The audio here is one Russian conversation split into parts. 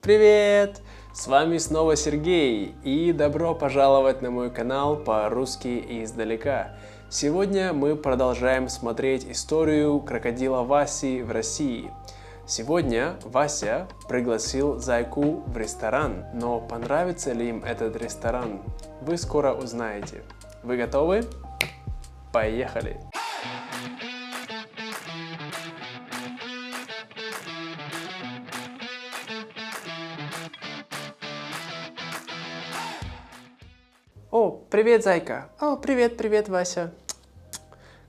Привет! С вами снова Сергей и добро пожаловать на мой канал по-русски издалека. Сегодня мы продолжаем смотреть историю крокодила Васи в России. Сегодня Вася пригласил Зайку в ресторан, но понравится ли им этот ресторан, вы скоро узнаете. Вы готовы? Поехали! О, привет, Зайка. О, привет, Вася.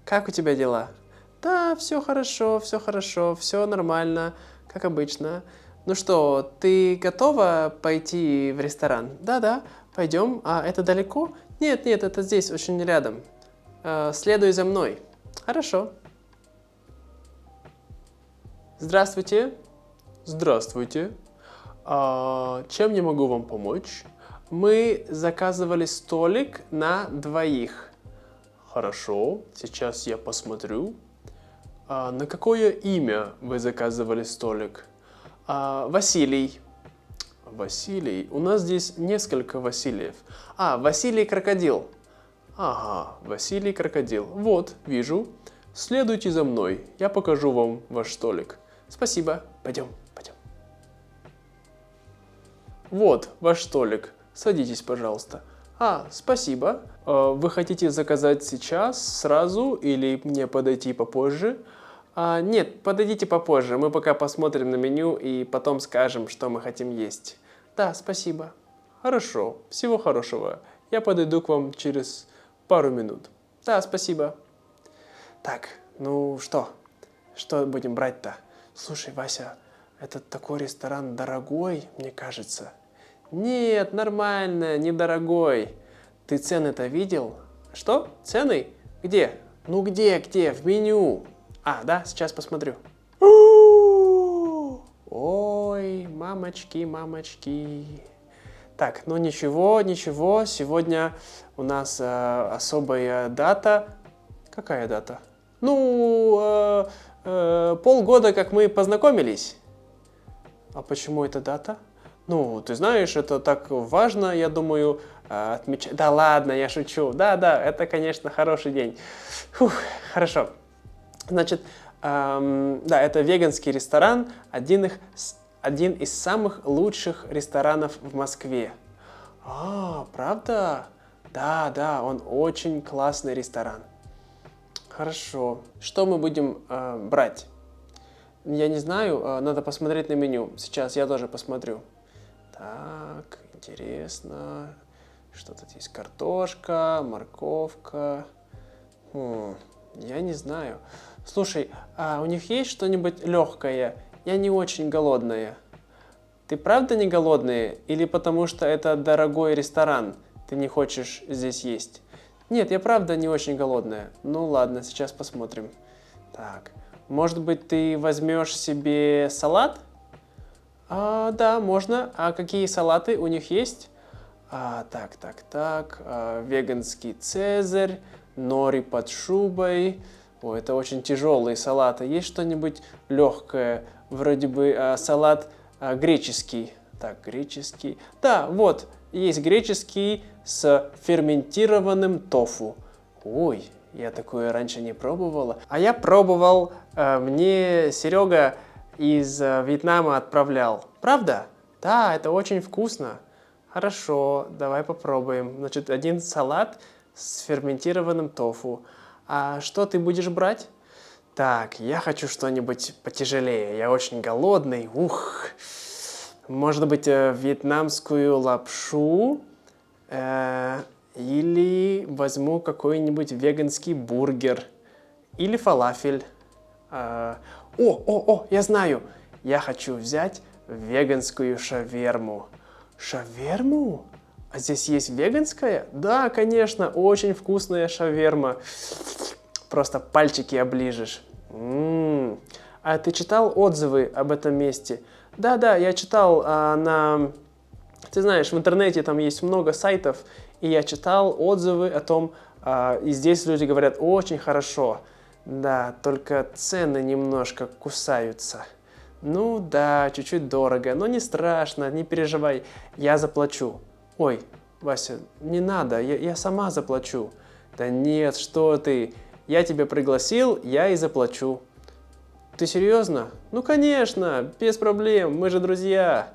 Как у тебя дела? Да, все хорошо, все нормально, как обычно. Ну что, ты готова пойти в ресторан? Да, пойдем. А это далеко? Нет, это здесь, очень рядом. Следуй за мной. Хорошо. Здравствуйте. Здравствуйте. Чем я могу вам помочь? Мы заказывали столик на двоих. Хорошо, сейчас я посмотрю. На какое имя вы заказывали столик? Василий. Василий. У нас здесь несколько Василиев. Василий Крокодил. Ага, Василий Крокодил. Вот, вижу. Следуйте за мной, я покажу вам ваш столик. Спасибо, пойдем. Вот ваш столик. Садитесь, пожалуйста. Спасибо. Вы хотите заказать сейчас, сразу, или мне подойти попозже? Нет, подойдите попозже. Мы пока посмотрим на меню и потом скажем, что мы хотим есть. Да, спасибо. Хорошо. Всего хорошего. Я подойду к вам через пару минут. Да, спасибо. Так, ну что? Что будем брать-то? Слушай, Вася, этот такой ресторан дорогой, мне кажется. Нет, нормально, недорогой. Ты цены-то видел? Что? Цены? Где? Ну где? В меню. Да, сейчас посмотрю. Ой, мамочки. Так, ну ничего, сегодня у нас особая дата. Какая дата? Ну, полгода, как мы познакомились. А почему эта дата? Ну, ты знаешь, это так важно, я думаю, отмечать. Да ладно, я шучу. Да, это, конечно, хороший день. Хорошо. Значит, это веганский ресторан, один из самых лучших ресторанов в Москве. Правда? Да, он очень классный ресторан. Хорошо. Что мы будем брать? Я не знаю, надо посмотреть на меню. Сейчас я тоже посмотрю. Так, интересно. Что тут есть? Картошка, морковка. Я не знаю. Слушай, у них есть что-нибудь легкое? Я не очень голодная. Ты правда не голодная? Или потому что это дорогой ресторан, ты не хочешь здесь есть? Нет, я правда не очень голодная. Ну ладно, сейчас посмотрим. Так, может быть, ты возьмешь себе салат? Да, можно. А какие салаты у них есть? Так. Веганский цезарь, нори под шубой. Это очень тяжелые салаты. Есть что-нибудь легкое? Вроде бы салат греческий. Так, греческий. Да, вот, есть греческий с ферментированным тофу. Ой, я такое раньше не пробовала. А я пробовал, мне Серега из Вьетнама отправлял. Правда? Да, это очень вкусно. Хорошо, давай попробуем. Значит, один салат с ферментированным тофу. А что ты будешь брать? Так, я хочу что-нибудь потяжелее. Я очень голодный. Может быть, вьетнамскую лапшу? Или возьму какой-нибудь веганский бургер. Или фалафель. Я знаю. Я хочу взять веганскую шаверму. Шаверму? А здесь есть веганская? Да, конечно, очень вкусная шаверма. Просто пальчики оближешь. А ты читал отзывы об этом месте? Да, я читал Ты знаешь, в интернете там есть много сайтов, и я читал отзывы о том, и здесь люди говорят очень хорошо. Да, только цены немножко кусаются. Ну да, чуть-чуть дорого, но не страшно, не переживай, я заплачу. Ой, Вася, не надо, я сама заплачу. Да нет, что ты, я тебя пригласил, я и заплачу. Ты серьезно? Ну конечно, без проблем, мы же друзья.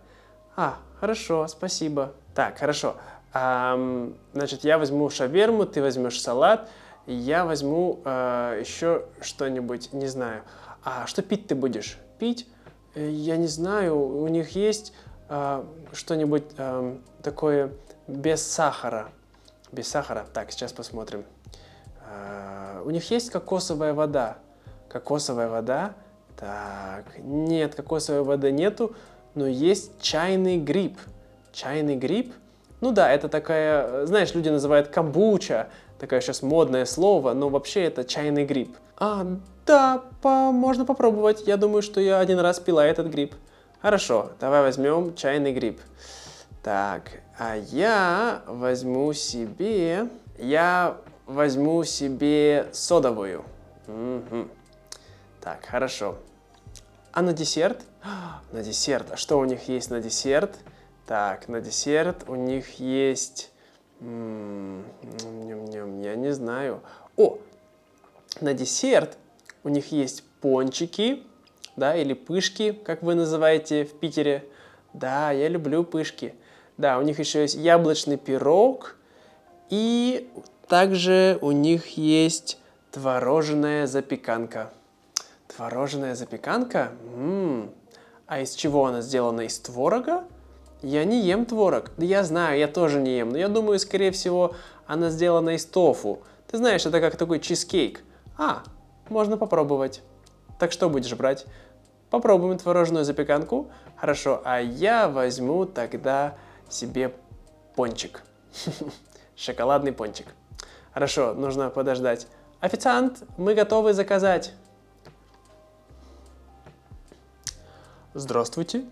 А, хорошо, спасибо. Так, хорошо. Значит, я возьму шаверму, ты возьмешь салат, и я возьму еще что-нибудь, не знаю. А что пить ты будешь? Пить? Я не знаю, у них есть что-нибудь такое без сахара. Без сахара. Так, сейчас посмотрим. У них есть кокосовая вода. Кокосовая вода. Так, нет, кокосовой воды нету, но есть чайный гриб. Чайный гриб? Ну да, это такая, знаешь, люди называют камбуча, такое сейчас модное слово, но вообще это чайный гриб. Да, можно попробовать. Я думаю, что я один раз пила этот гриб. Хорошо, давай возьмем чайный гриб. Так, а я возьму себе содовую. Угу. Так, хорошо. А на десерт? На десерт. А что у них есть на десерт? Так, на десерт у них есть... Я не знаю. О, на десерт у них есть пончики, да, или пышки, как вы называете в Питере. Да, я люблю пышки. Да, у них еще есть яблочный пирог, и также у них есть творожная запеканка. Творожная запеканка? А из чего она сделана? Из творога? Я не ем творог. Да я знаю, я тоже не ем. Но я думаю, скорее всего, она сделана из тофу. Ты знаешь, это как такой чизкейк. Можно попробовать. Так что будешь брать? Попробуем творожную запеканку. Хорошо, а я возьму тогда себе пончик. Шоколадный пончик. Хорошо, нужно подождать. Официант, мы готовы заказать. Здравствуйте.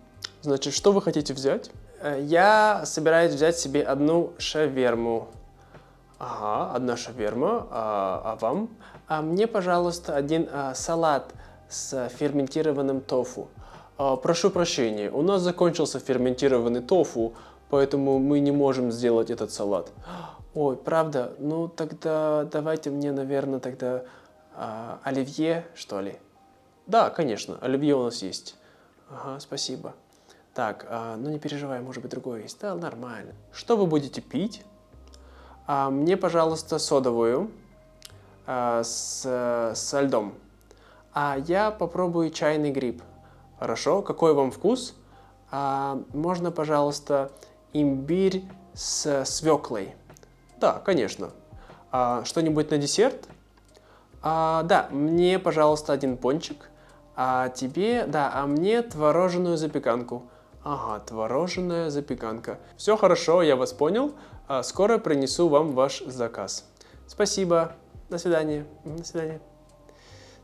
Значит, что вы хотите взять? Я собираюсь взять себе одну шаверму. Ага, одна шаверма. А вам? Мне, пожалуйста, один салат с ферментированным тофу. Прошу прощения, у нас закончился ферментированный тофу, поэтому мы не можем сделать этот салат. Ой, правда? Ну, тогда давайте мне, наверное, тогда оливье, что ли? Да, конечно, оливье у нас есть. Ага, спасибо. Так, ну не переживай, может быть другое есть. Да, нормально. Что вы будете пить? Мне, пожалуйста, содовую со льдом. А я попробую чайный гриб. Хорошо, какой вам вкус? Можно, пожалуйста, имбирь с свеклой? Да, конечно. Что-нибудь на десерт? Да, мне, пожалуйста, один пончик. А мне творожную запеканку. Ага, творожная запеканка. Все хорошо, я вас понял. Скоро принесу вам ваш заказ. Спасибо. До свидания. До свидания.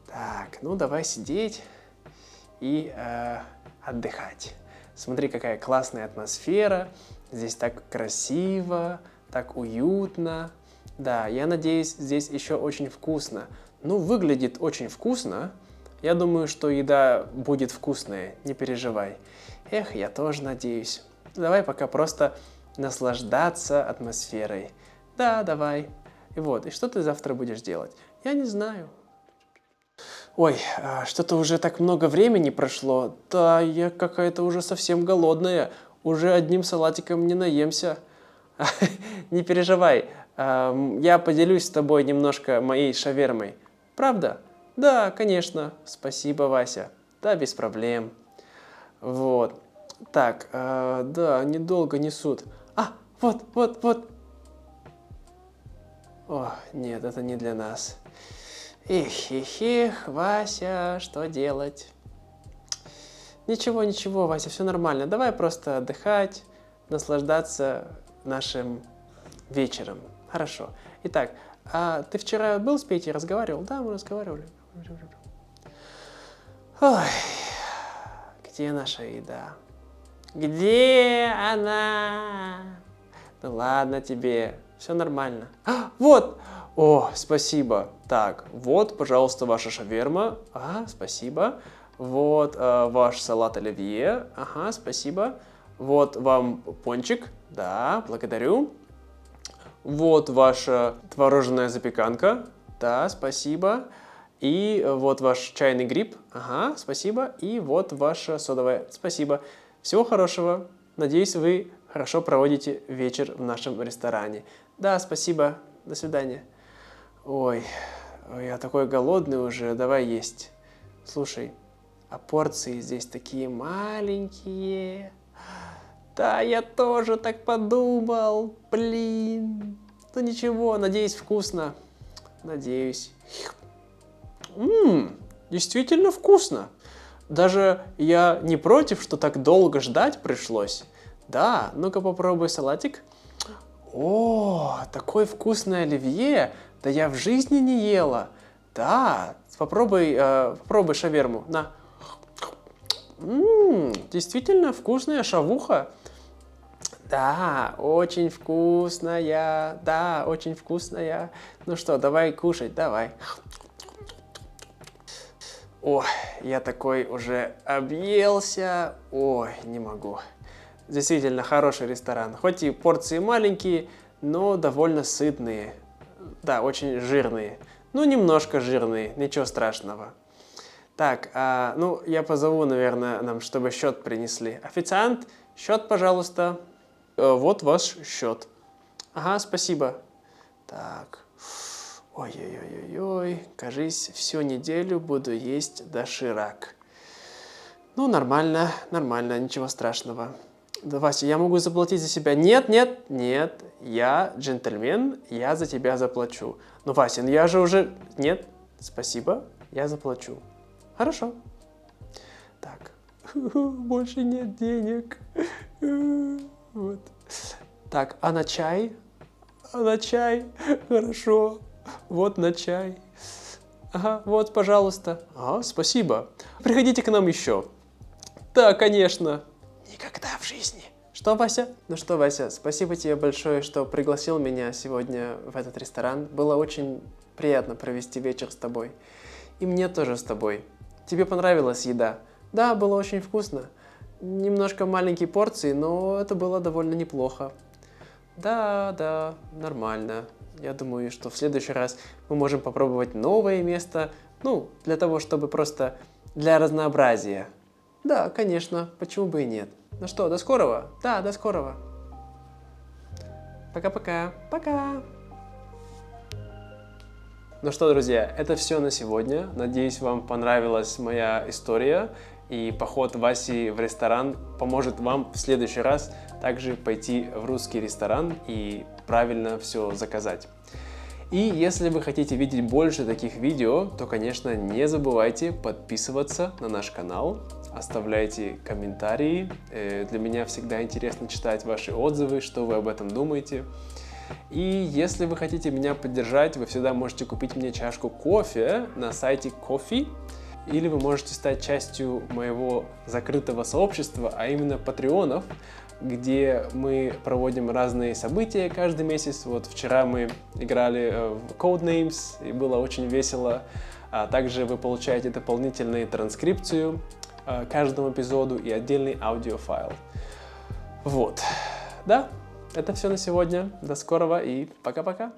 Так, ну давай сидеть и отдыхать. Смотри, какая классная атмосфера. Здесь так красиво, так уютно. Да, я надеюсь, здесь еще очень вкусно. Ну, выглядит очень вкусно. Я думаю, что еда будет вкусная, не переживай. Эх, я тоже надеюсь. Давай пока просто наслаждаться атмосферой. Да, давай. И что ты завтра будешь делать? Я не знаю. Ой, что-то уже так много времени прошло. Да, я какая-то уже совсем голодная. Уже одним салатиком не наемся. Не переживай, я поделюсь с тобой немножко моей шавермой. Правда? Да, конечно. Спасибо, Вася. Да, без проблем. Вот. Так, да, недолго несут. Вот. О, нет, это не для нас. Эх, Вася, что делать? Ничего, Вася, все нормально. Давай просто отдыхать, наслаждаться нашим вечером. Хорошо. Итак, ты вчера был с Петей, разговаривал? Да, мы разговаривали. Ой, где наша еда? Где она? Ну ладно тебе, все нормально. Вот! О, спасибо. Так, вот, пожалуйста, ваша шаверма. Спасибо. Вот ваш салат оливье. Ага, спасибо. Вот вам пончик. Да, благодарю. Вот ваша творожная запеканка. Да, спасибо. И вот ваш чайный гриб. Ага, спасибо. И вот ваша содовая. Спасибо. Всего хорошего. Надеюсь, вы хорошо проводите вечер в нашем ресторане. Да, спасибо. До свидания. Ой, я такой голодный уже. Давай есть. Слушай, а порции здесь такие маленькие. Да, я тоже так подумал. Блин. Ну ничего, надеюсь, вкусно. Надеюсь. Действительно вкусно. Даже я не против, что так долго ждать пришлось. Да, ну-ка попробуй салатик. О, такой вкусный оливье. Да я в жизни не ела. Да, попробуй шаверму. На. Действительно вкусная шавуха. Да, очень вкусная. Да, очень вкусная. Ну что, давай кушать, давай. Ой, я такой уже объелся. Ой, не могу. Действительно хороший ресторан. Хоть и порции маленькие, но довольно сытные. Да, очень жирные. Ну, немножко жирные, ничего страшного. Так, ну, я позову, наверное, нам, чтобы счет принесли. Официант, счет, пожалуйста. Вот ваш счет. Ага, спасибо. Так. Ой-ой-ой-ой, кажись, всю неделю буду есть доширак. Ну, нормально, нормально, ничего страшного. Да, Вася, я могу заплатить за себя. Нет, нет, нет, я джентльмен, я за тебя заплачу. Ну, Вася, ну я же уже... Нет, спасибо, я заплачу. Хорошо. Так, больше нет денег. Вот. Так, а на чай? А на чай? Хорошо. Вот на чай. Ага, вот, пожалуйста. Ага, спасибо. Приходите к нам еще. Да, конечно. Никогда в жизни. Что, Вася? Ну что, Вася, спасибо тебе большое, что пригласил меня сегодня в этот ресторан. Было очень приятно провести вечер с тобой. И мне тоже с тобой. Тебе понравилась еда? Да, было очень вкусно. Немножко маленькие порции, но это было довольно неплохо. Да, нормально. Я думаю, что в следующий раз мы можем попробовать новое место. Ну, для того, чтобы просто для разнообразия. Да, конечно, почему бы и нет. Ну что, до скорого? Да, до скорого. Пока-пока. Пока. Ну что, друзья, это все на сегодня. Надеюсь, вам понравилась моя история. И поход Васи в ресторан поможет вам в следующий раз также пойти в русский ресторан и правильно все заказать. И если вы хотите видеть больше таких видео, то, конечно, не забывайте подписываться на наш канал, оставляйте комментарии. Для меня всегда интересно читать ваши отзывы, что вы об этом думаете. И если вы хотите меня поддержать, вы всегда можете купить мне чашку кофе на сайте Ko-fi. Или вы можете стать частью моего закрытого сообщества, а именно патреонов, где мы проводим разные события каждый месяц. Вот вчера мы играли в Codenames, и было очень весело. А также вы получаете дополнительную транскрипцию каждому эпизоду и отдельный аудиофайл. Вот. Да, это все на сегодня. До скорого и пока-пока.